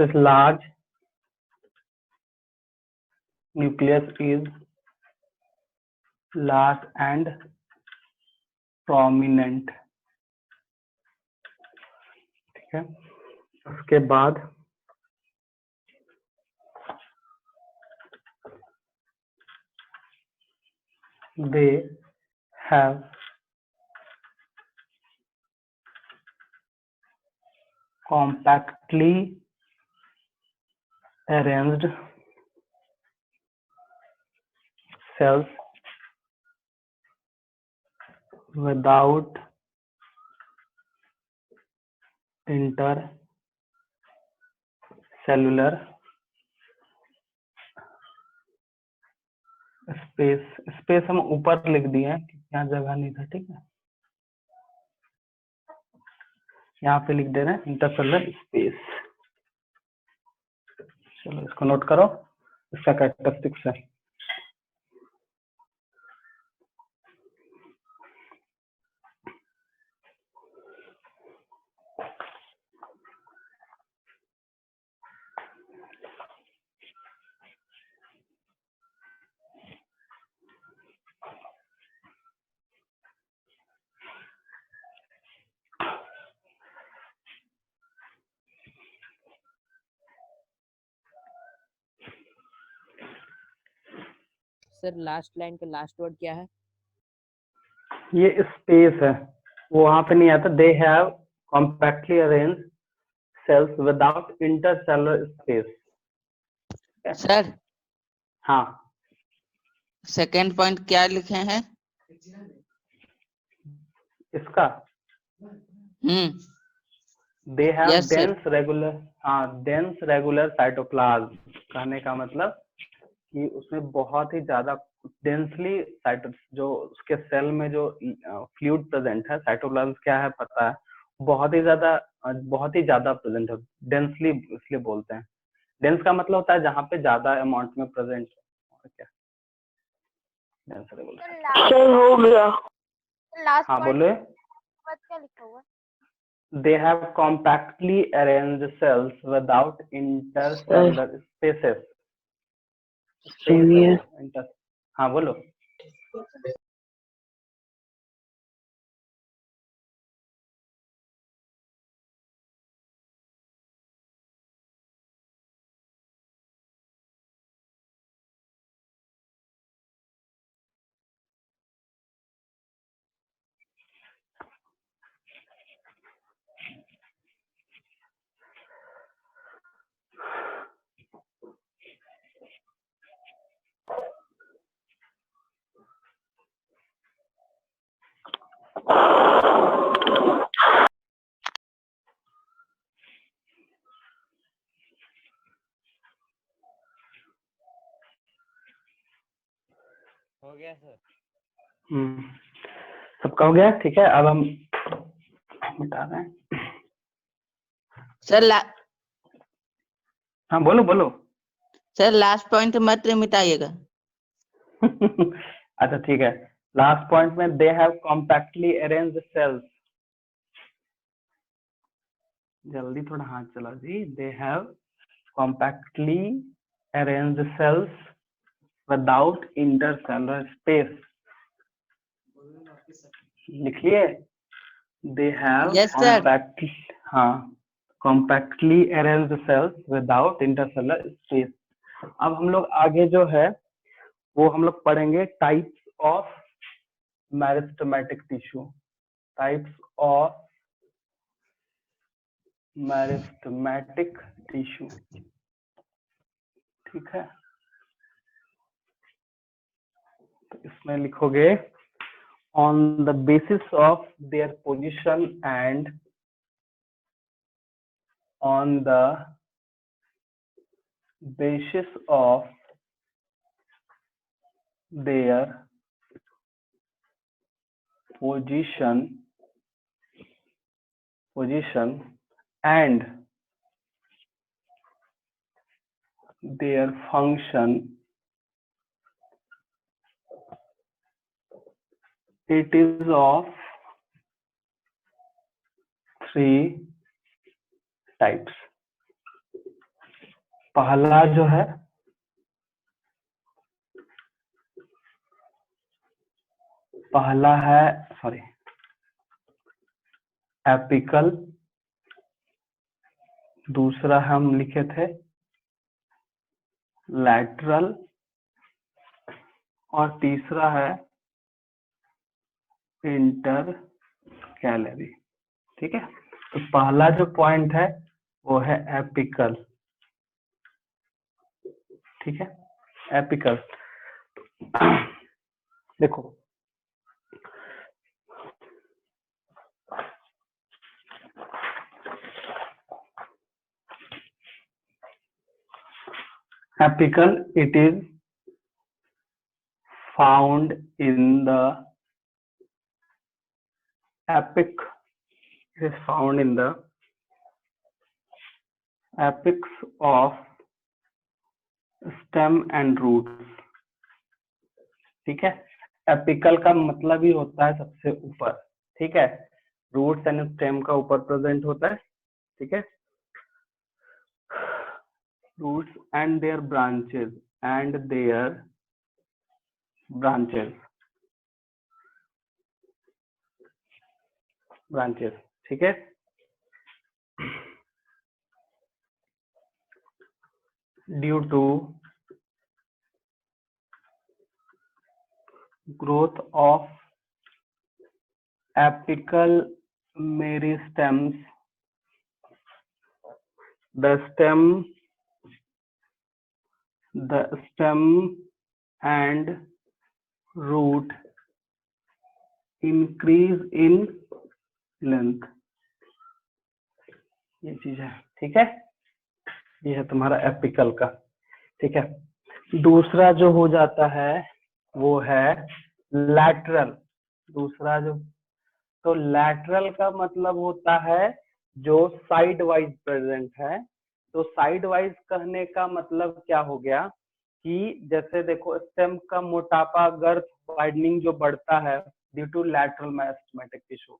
is large, and prominent. ठीक है। उसके बाद they have compactly arranged cells without intercellular space हम ऊपर लिख दिए हैं, यहाँ जगह नहीं था, ठीक है, यहाँ पे लिख दे रहे हैं इंटरसेलुलर स्पेस। चलो इसको नोट करो, इसका कैरेक्टरिस्टिक्स है। सर लास्ट लाइन का लास्ट वर्ड क्या है? ये स्पेस है, वो वहां पे नहीं आता। They have compactly arrange cells without intercellular space. Sir हाँ, सेकंड पॉइंट क्या लिखे हैं? इसका they have Yes, sir. Dense regular, हाँ डेंस रेगुलर साइटोप्लाज्म। कहने का मतलब कि उसमें बहुत ही ज्यादा डेंसली जो उसके सेल में जो फ्लूइड प्रेजेंट है, साइटोप्लाज्म क्या है पता है, बहुत ही ज्यादा प्रेजेंट है, डेंसली इसलिए बोलते हैं। डेंस का मतलब होता है जहाँ पे ज्यादा अमाउंट में प्रेजेंट है। और क्या डेंस रेगुलर। हो गया। लास्ट हाँ बोले। क्या लिखा हुआ? They have compactly arranged cells without intercellular spaces. हाँ बोलो। हो गया सर। सबका हो गया, ठीक है। अब हम बता रहे हैं। सर हाँ बोलो बोलो। सर लास्ट पॉइंट मत मिटाइएगा। अच्छा ठीक है। लास्ट पॉइंट में they have compactly arranged cells, जल्दी थोड़ा हाथ चला जी। They have compactly arranged cells without intercellular space. लिख लिए? They have Yes, sir. Compactly arranged cells without intercellular space. अब हम लोग आगे जो है वो हम लोग पढ़ेंगे types of meristematic tissue. Types of meristematic tissue, ठीक है। तो इसमें लिखोगे on the basis of their position and on the basis of their position and their function, it is of 3 types. पहला जो है एपिकल दूसरा हम लिखे थे लैटरल, और तीसरा है इंटर कैलरी। ठीक है, तो पहला जो पॉइंट है वो है एपिकल। ठीक है, एपिकल। देखो apical, it is found in the apex, it is found in the apex of stem and roots। ठीक है, एपिकल का मतलब ही होता है सबसे ऊपर। ठीक है, रूट्स एंड स्टेम का ऊपर प्रेजेंट होता है। ठीक है, roots and their branches branches। ठीक है, due to growth of apical meristems, the stem and root increase in length। ये चीज है। ठीक है, ये है तुम्हारा एपिकल का। ठीक है, दूसरा जो हो जाता है वो है लैटरल। दूसरा जो, तो लैटरल का मतलब होता है जो साइड वाइज प्रेजेंट है। तो साइड वाइज कहने का मतलब क्या हो गया कि जैसे देखो स्टेम का मोटापा, गर्थ, वाइडनिंग जो बढ़ता है due to lateral meristematic tissue,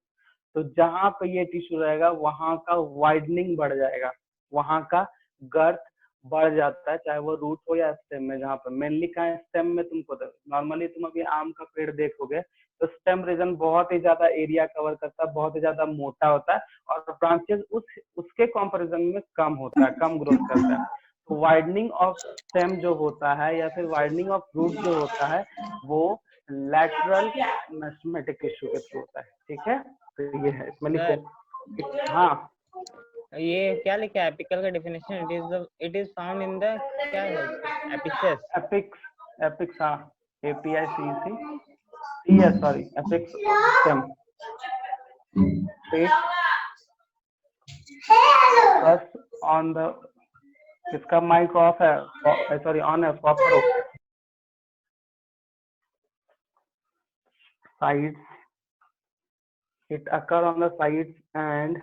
तो जहां पे ये टिश्यू रहेगा वहां का वाइडनिंग बढ़ जाएगा, वहां का गर्थ बढ़ जाता है, चाहे वो रूट हो या स्टेम में। जहाँ पे मेनली कहा स्टेम में, तुमको नॉर्मली तुम अभी आम का पेड़ देखोगे तो स्टेम रीजन बहुत ही ज्यादा एरिया कवर करता है, बहुत ही ज्यादा मोटा होता है, और ब्रांचेस उसके कंपैरिजन में कम होता है, कम ग्रोथ करता है। तो वाइडनिंग ऑफ स्टेम जो होता है या फिर वाइडनिंग ऑफ रूट जो होता है वो लैटरल मेरिस्टेमेटिक टिश्यू के थ्रू होता है। ठीक है, तो ये है, इसमें लिखो। हाँ, ये क्या लिखा है एपिकल का definition? It is found in the क्या है? एपिसेस। एपिक्स। हाँ, APICC, sorry, apex stem. First on the, इसका माइक ऑफ है, सॉरी ऑन है, ऑफ करो। Sides, it occur on the sides and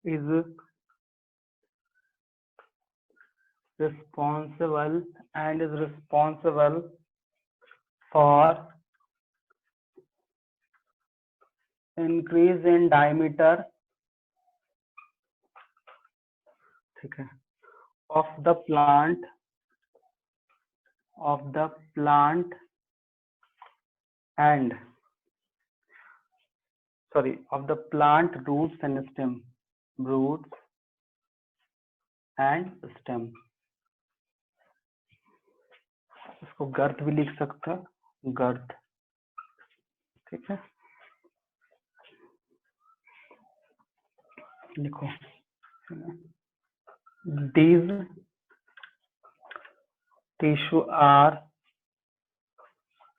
is responsible for increase in diameter, ठीक है, of the plant and sorry, of the plant roots and stem, roots and stem। इसको गर्थ भी लिख सकते हो, गर्थ। ठीक है, लिखो। These tissue are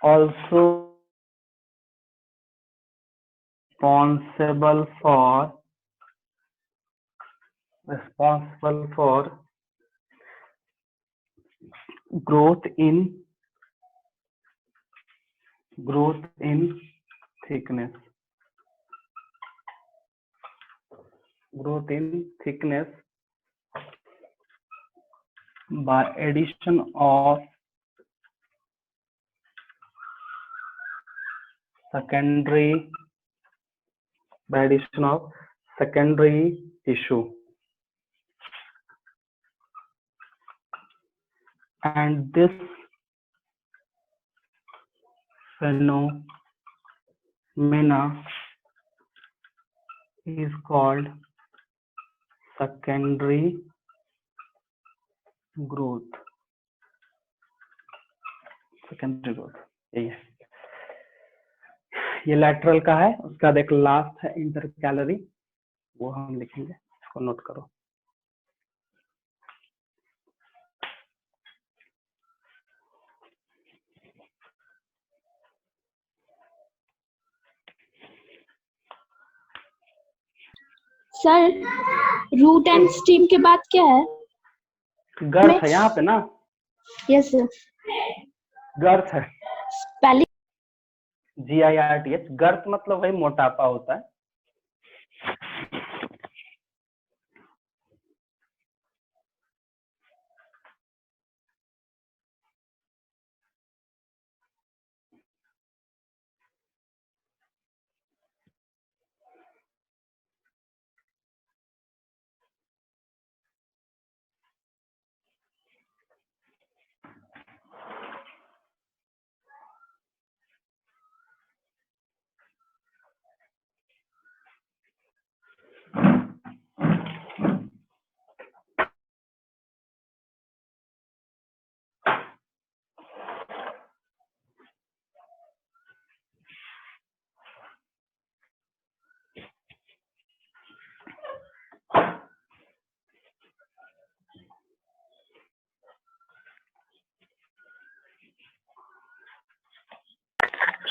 also responsible for growth in thickness, by addition of secondary tissue, and this phenomena is called secondary growth, secondary growth यही है। ये लैटरल का है, उसका बाद एक लास्ट है इंटर कैलोरी, वो हम लिखेंगे, इसको नोट करो। सर रूट एंड स्टीम के बाद क्या है? गर्थ है यहाँ पे ना, यस सर। गर्थ है, पहले GIRTH, गर्थ मतलब वही मोटापा होता है।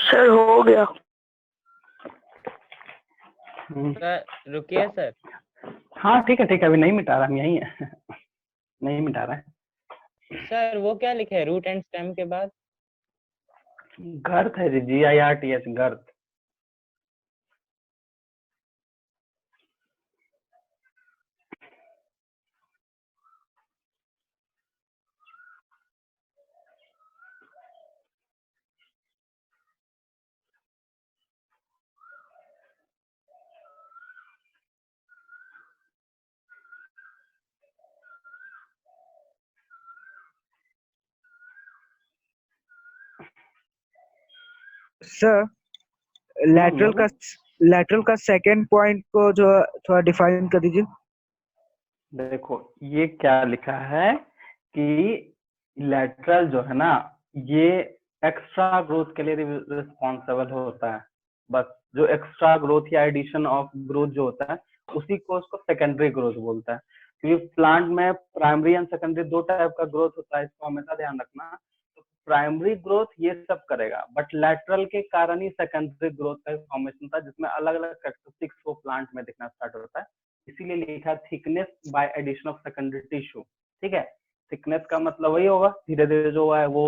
सर हो गया। सर रुकिए सर। हाँ ठीक है ठीक है, अभी नहीं मिटा रहा, हम यही है नहीं मिटा रहा है। सर वो क्या लिखे है रूट एंड स्टेम के बाद? गर्थ है जी, GIRTH, गर्थ। सर लैटरल का सेकंड पॉइंट को जो थोड़ा डिफाइन कर दीजिए। देखो ये क्या लिखा है कि लैटरल जो है ना, ये एक्स्ट्रा ग्रोथ के लिए रिस्पॉन्सिबल होता है। बस जो एक्स्ट्रा ग्रोथ या एडिशन ऑफ ग्रोथ जो होता है, उसी को उसको सेकेंडरी ग्रोथ बोलता है। क्योंकि प्लांट में प्राइमरी एंड सेकेंडरी दो टाइप का ग्रोथ होता है, इसको हमेशा ध्यान रखना। तो प्राइमरी ग्रोथ ये सब करेगा, बट लैटरल के कारण ही सेकेंडरी ग्रोथ का फॉर्मेशन था, जिसमें अलग अलग कैरेक्टरिस्टिक्स को प्लांट में दिखना स्टार्ट होता है। इसीलिए लिखा thickness by addition of secondary tissue. ठीक है, थिकनेस का मतलब वही होगा धीरे धीरे जो है वो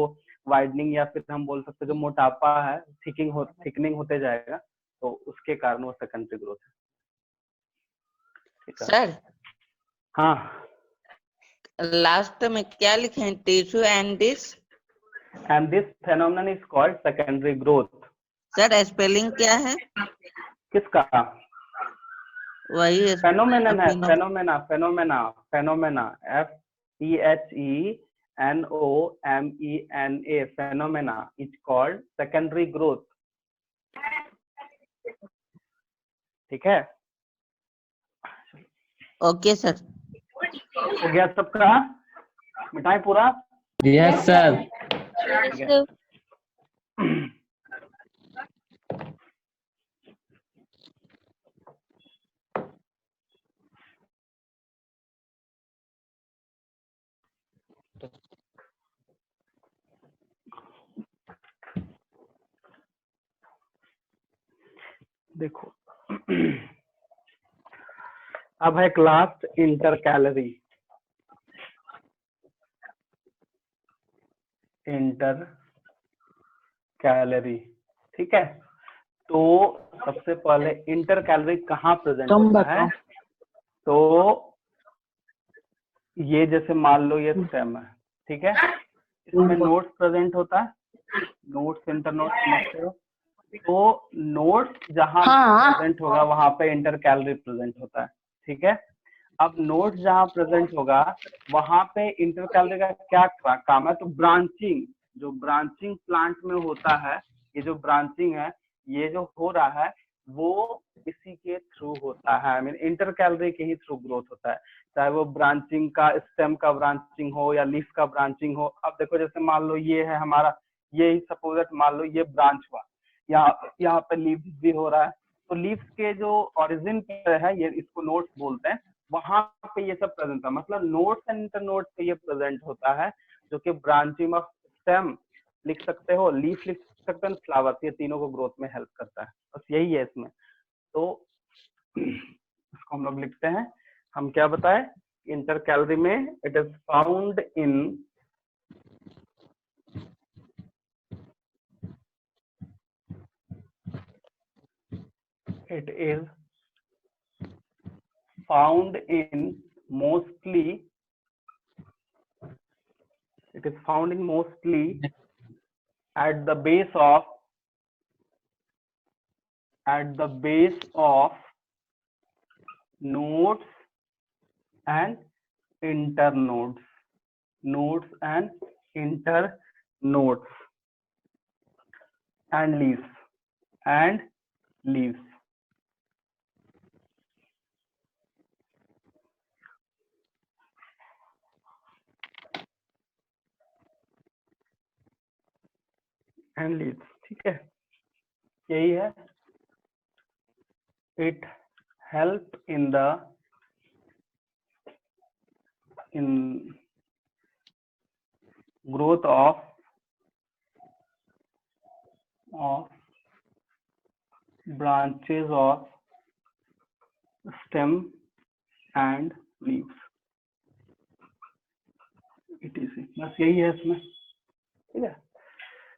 वाइडनिंग, या फिर हम बोल सकते हैं जो मोटापा है थिकनिंग होते जाएगा, तो उसके कारण वो सेकेंडरी ग्रोथ है। ठीक है सर हाँ, लास्ट में क्या लिखे हैं? Tissue and this phenomenon is called secondary growth. Sir spelling क्या है? किसका? वही फेनोमेनन है, फेनो- phenomena FEHENOMENA, phenomena is called secondary growth. ठीक है, ओके सर। हो गया सबका? मिटाए पूरा? Yes sir. ठीक है। देखो अब है क्लास इंटर कैलोरी। ठीक है, तो सबसे पहले इंटर कैलोरी कहाँ प्रेजेंट होता है? तो ये जैसे मान लो ये स्टेम है, ठीक है, इसमें नोट्स प्रेजेंट होता है, नोट्स इंटर नोट्स समझते हो। तो नोट्स जहाँ प्रेजेंट होगा वहां पे इंटर कैलोरी प्रेजेंट होता है। ठीक है, अब नोट्स जहाँ प्रेजेंट होगा वहां पे इंटर कैलोरी का क्या काम है? तो ब्रांचिंग, जो ब्रांचिंग प्लांट में होता है, ये जो ब्रांचिंग है ये जो हो रहा है, वो इसी के थ्रू होता है, आई मीन इंटर कैलोरी के ही थ्रू ग्रोथ होता है, चाहे वो ब्रांचिंग का, स्टेम का ब्रांचिंग हो या लीफ का ब्रांचिंग हो। अब देखो जैसे मान लो ये है हमारा, ये सपोज दैट मान लो ये ब्रांच हुआ, यहाँ पे लीफ भी हो रहा है, तो लीफ के जो ओरिजिन पे है, ये इसको नोड्स बोलते हैं, वहां पे ये सब प्रेजेंट है, मतलब नोड्स एंड इंटर नोड्स पे ये प्रेजेंट होता है, जो कि ब्रांचिंग ऑफ स्टेम लिख सकते हो, लीफ लिख सकते हैं, फ्लावर्स, ये तीनों को ग्रोथ में हेल्प करता है, बस यही है इसमें। तो इसको हम लोग लिखते हैं, हम क्या बताएं, इंटर कैलोरी में it is found in mostly at the base of nodes and internodes, and leaves. ठीक है, यही है। It help in growth of branches of stem and leaves, etc. बस यही है इसमें, ठीक है।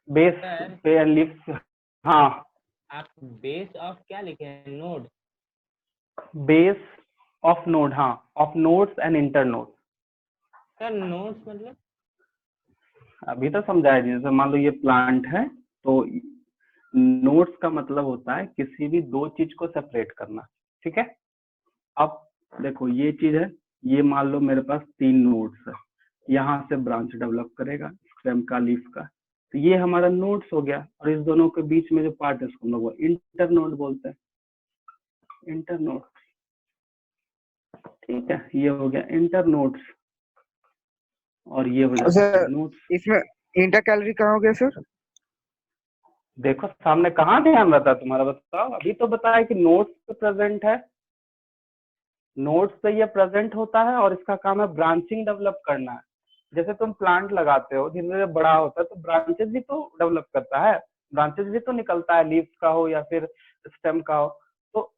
बेस पे एंड लीव्स, हाँ आप बेस ऑफ क्या लिखे हैं, नोड? बेस ऑफ नोड, हाँ, of nodes and inter node. Sir nodes मतलब? अभी तो समझाया जी, जैसे मान लो ये प्लांट है, तो नोड्स का मतलब होता है किसी भी दो चीज को सेपरेट करना, ठीक है। अब देखो ये चीज है, ये मान लो मेरे पास 3 नोड्स है, यहाँ से ब्रांच डेवलप करेगा स्टेम का, लीफ का, तो ये हमारा नोड्स हो गया, और इस दोनों के बीच में जो पार्ट है उसको हम लोग इंटर नोड बोलते हैं, इंटर नोड, ठीक है। ये हो गया इंटर नोड्स, और ये हो जाता नोड्स। इसमें इंटर कैलोरी कहाँ हो गया सर? देखो सामने कहाँ ध्यान रहता है तुम्हारा, बताओ। अभी तो बताया कि नोड्स पे प्रेजेंट है, नोड्स पे ये प्रेजेंट होता है, और इसका काम है ब्रांचिंग डेवलप करना है। जैसे तुम प्लांट लगाते हो, धीरे धीरे बड़ा होता है, तो ब्रांचेस भी तो डेवलप करता है, ब्रांचेस भी तो निकलता है, लीव्स का हो या फिर स्टेम का हो, तो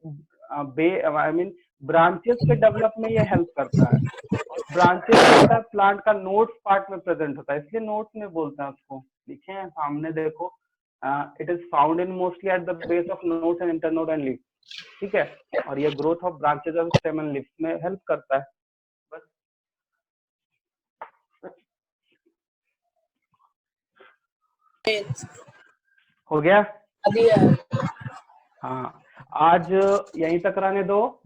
आई मीन ब्रांचेस के डेवलप में ये हेल्प करता है। ब्रांचेस होता है प्लांट का नोड्स पार्ट में प्रेजेंट होता है, इसलिए नोड्स में बोलते हैं उसको। लिखे हैं सामने देखो, it is found in mostly at the base of nodes and internode and leaf, ठीक है। और ये growth of branches of stem and leaf में हेल्प करता है, बस। हो गया? हाँ, आज यहीं तक रहने दो,